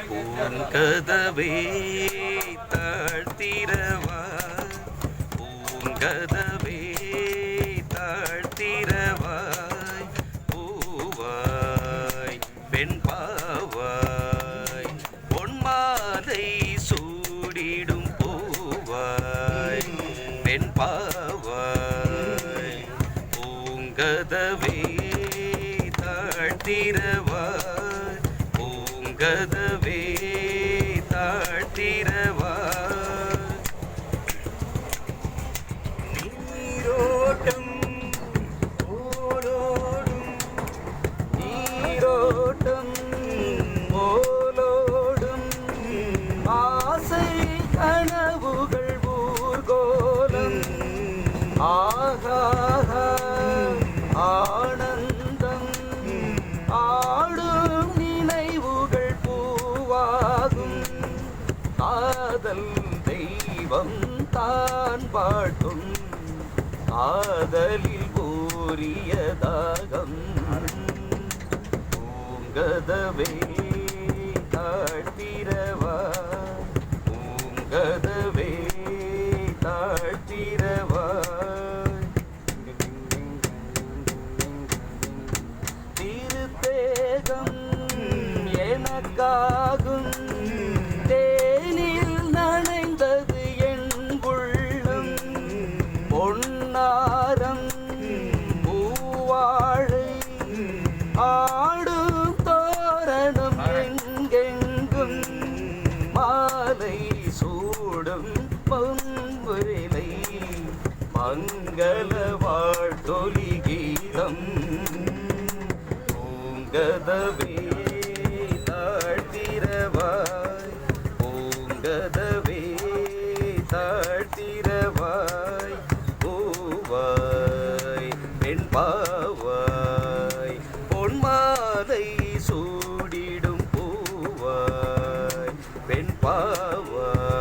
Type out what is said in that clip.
பூங்கதவே தாழ்த்திரவாய் பூங்கதவே தாழ்த்திரவாய் பூவாய் பெண் பாவாய் பொன்மாலை சூடிடும் பூவாய் பெண் பாவாய் பூங்கதவே தாழ்த்திரவாய் பூங்கதவே தாழ்த்திரவாய் நீரோட்டம் ஓலோடும் நீரோட்டம் ஓலோடும் ஆசை கனவுகள் ஊர்கோலம் ஆகாகா ஆனந்தம் ஆடும் நினைவுகள் பூவாகும் காதல் தெய்வம் தான் பாட்டும் காதலில் கூறிய தாகம் பூங்கதவே தாழ்த்திரவாய் பூங்கதவே தாழ்த்திரவாய் திருத்தேகம் எனக்காகும் தேனில் நனைந்தது என் உள்ளம் பொன்னாரம் பூவாழை ஆடும் தோரணம் எங்கெங்கும் மாலை சூடும் பொன்முறை மங்கள வாழ்த்தொலி கீதம் பூங்கதவே தாழ்த்திரவாய் பூங்கதவே தாழ்த்திரவாய் பூவாய் பெண் பாவாய் பொன்மாலை சூடிடும் பூவாய் பெண் பாவாய்